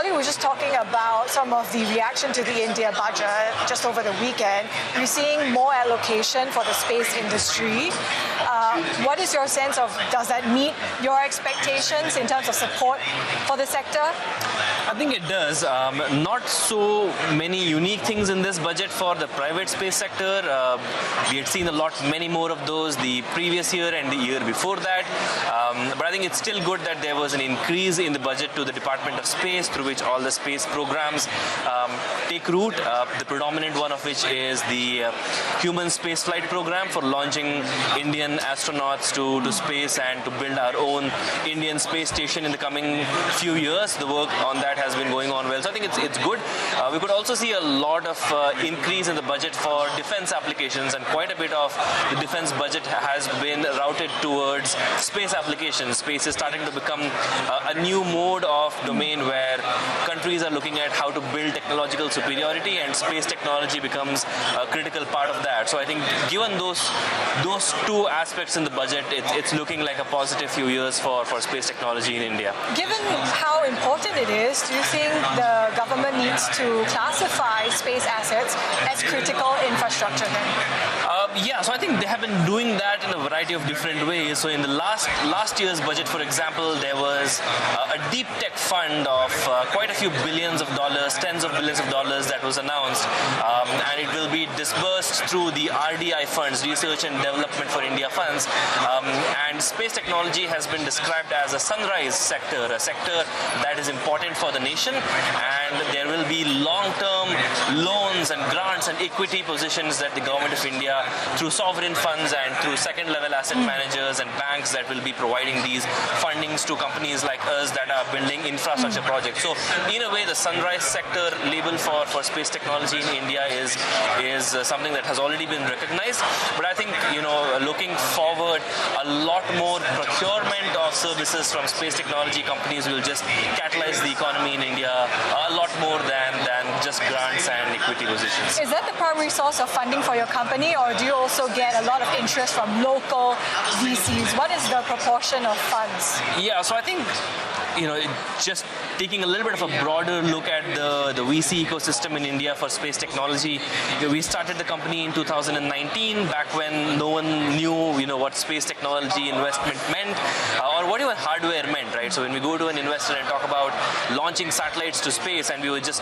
Oli was just talking about some of the reaction to the India budget just over the weekend. We're seeing more allocation for the space industry. What is your sense of, does that meet your expectations in terms of support for the sector? I think it does. Not so many unique things in this budget for the private space sector. We had seen many more of those the previous year and the year before that. But I think it's still good that there was an increase in the budget to the Department of Space, through which all the space programs take root. The predominant one of which is the human spaceflight program for launching Indian astronauts to space and to build our own Indian space station in the coming few years. The work on that has been going on well. So I think it's good. We could also see a lot of increase in the budget for defense applications, and quite a bit of the defense budget has been routed towards space applications. Space is starting to become a new mode of domain where countries are looking at how to build technological superiority, and space technology becomes a critical part of that. So I think given those two aspects in the budget, it's looking like a positive few years for space technology in India. Given how important it is, do you think the government needs to classify space assets as critical infrastructure then? Yeah, so I think they have been doing that in a variety of different ways. So in the last year's budget, for example, there was a deep tech fund of quite a few billions of dollars, tens of billions of dollars that was announced, and it will be disbursed through the RDI funds, Research and Development for India funds. And space technology has been described as a sunrise sector, a sector that is important for the nation, and there will be long-term loans and grants and equity positions that the government of India, through sovereign funds and through second-level asset managers and banks, that will be providing these fundings to companies like us that are building infrastructure projects. So in a way, the sunrise sector label for space technology in India is something that has already been recognized. But I think, looking forward, a lot more procurement of services from space technology companies will just catalyze the economy in India a lot more than just grants and equity positions. Is that the primary source of funding for your company, or do you also get a lot of interest from local VCs? What is the proportion of funds? Yeah, so I think, just taking a little bit of a broader look at the VC ecosystem in India for space technology. We started the company in 2019, back when no one knew, what space technology investment meant, or what even hardware meant, right? So when we go to an investor and talk about launching satellites to space, and we were just,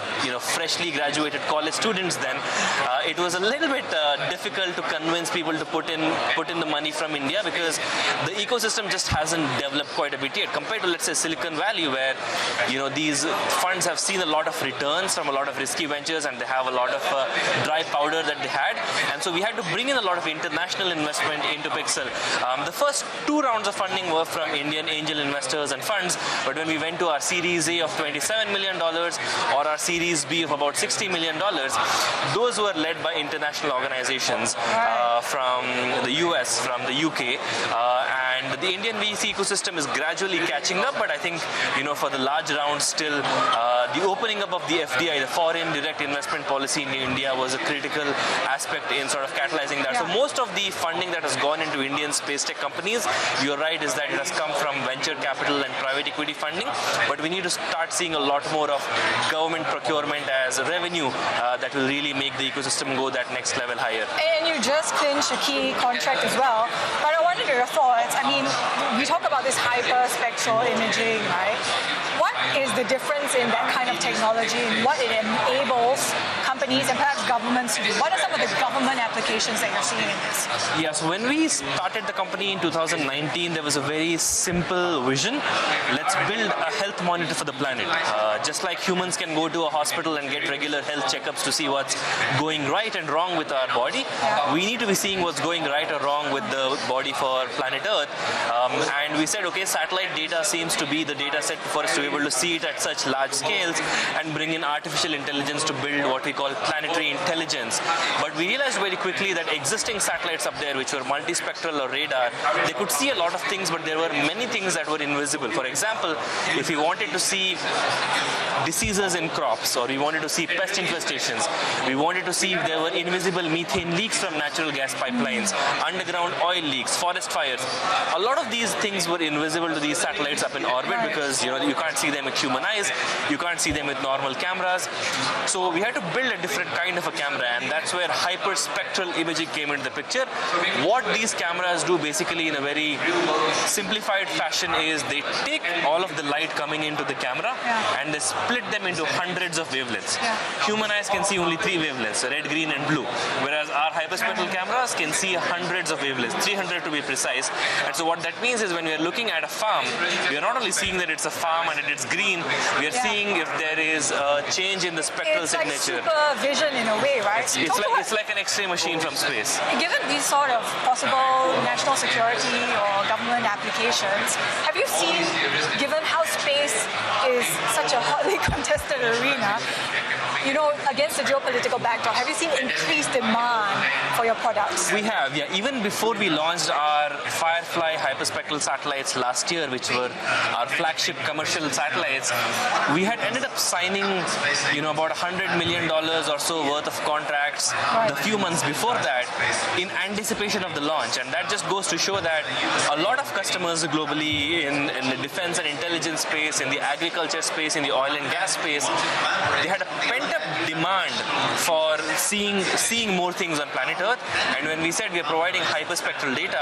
freshly graduated college students then, it was a little bit difficult to convince people to put in the money from India, because the ecosystem just hasn't developed quite a bit yet, compared to, let's say, Silicon Valley, where these funds have seen a lot of returns from a lot of risky ventures, and they have a lot of dry powder that they had. And so we had to bring in a lot of international investment into Pixxel. The first two rounds of funding were from Indian angel investors and funds, but when we went to our Series A of $27 million or our Series B of about $60 million, those were led by international organizations from the US, from the UK, and the Indian VC ecosystem is gradually catching up. But I think, for the large rounds still, the opening up of the FDI, the foreign direct investment policy in India, was a critical aspect in sort of catalyzing that. Yeah. So most of the funding that has gone into Indian space tech companies, you're right, is that it has come from venture capital and private equity funding, but we need to start seeing a lot more of government procurement as revenue that will really make the ecosystem go that next level higher. And you just clinched a key contract as well, but I wanted your thoughts. I mean, we talk about this hyperspectral imaging, right? What is the difference in that kind of technology and what it enables companies and perhaps governments to do? What are some of the government applications that you're seeing in this? Yeah, so when we started the company in 2019, there was a very simple vision. Let's build a health monitor for the planet. Just like humans can go to a hospital and get regular health checkups to see what's going right and wrong with our body, we need to be seeing what's going right or wrong with the body for planet Earth. And we said, okay, satellite data seems to be the data set for us to be able to see it at such large scales and bring in artificial intelligence to build what we call planetary intelligence. But we realized very quickly that existing satellites up there, which were multispectral or radar, they could see a lot of things, but there were many things that were invisible. For example, if we wanted to see diseases in crops, or we wanted to see pest infestations. We wanted to see if there were invisible methane leaks from natural gas pipelines, underground oil leaks, forest fires. A lot of these things were invisible to these satellites up in orbit because you can't see them with human eyes, you can't see them with normal cameras. So we had to build a different kind of a camera, and that's where hyperspectral imaging came into the picture. What these cameras do basically in a very simplified fashion is they take all of the light coming into the camera and they split them into hundreds of wavelengths. Human eyes can see only 3 wavelengths, red, green and blue, whereas our hyperspectral cameras can see hundreds of wavelengths, 300 to be precise. And so what that means is when we are looking at a farm, we are not only seeing that it's a farm and that it's green, we are seeing if there is a change in the spectral signature. It's like supervision in a way, right? It's like an X-ray machine from space. Given these sort of possible national security or government applications, have you seen, given how space is such a hotly contested arena, against the geopolitical backdrop, have you seen increased demand for your products? We have, yeah. Even before we launched our Firefly hyperspectral satellites last year, which were our flagship commercial satellites, we had ended up signing, about $100 million or so worth of contracts the few months before that in anticipation of the launch. And that just goes to show that a lot of customers globally in the defense and intelligence space, in the agriculture space, in the oil and gas space, they had a pent-up demand for seeing more things on planet Earth. And when we said we are providing hyperspectral data,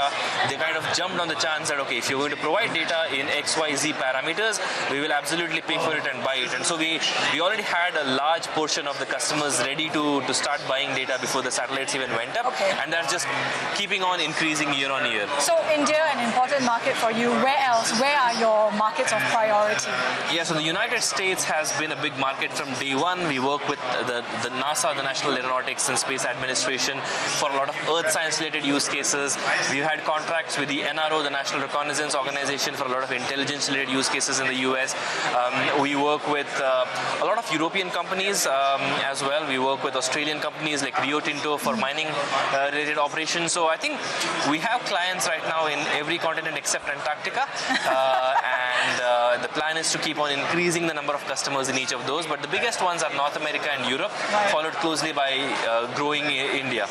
they kind of jumped on the chance that, okay, if you're going to provide data in XYZ parameters, we will absolutely pay for it and buy it. And so we already had a large portion of the customers ready to start buying data before the satellites even went up. Okay. And that's just keeping on increasing year on year. So India, an important market for you. Where else? Where are your markets of priority? Yeah, so the United States has been a big market from day one. We work with the NASA, the National Aeronautics and Space Administration, for a lot of earth science related use cases. We've had contracts with the NRO, the National Reconnaissance Organization, for a lot of intelligence related use cases in the US. We work with a lot of European companies as well. We work with Australian companies like Rio Tinto for mining related operations. So I think we have clients right now in every continent except Antarctica. And the plan is to keep on increasing the number of customers in each of those. But the biggest ones are North America and Europe, followed closely by growing India.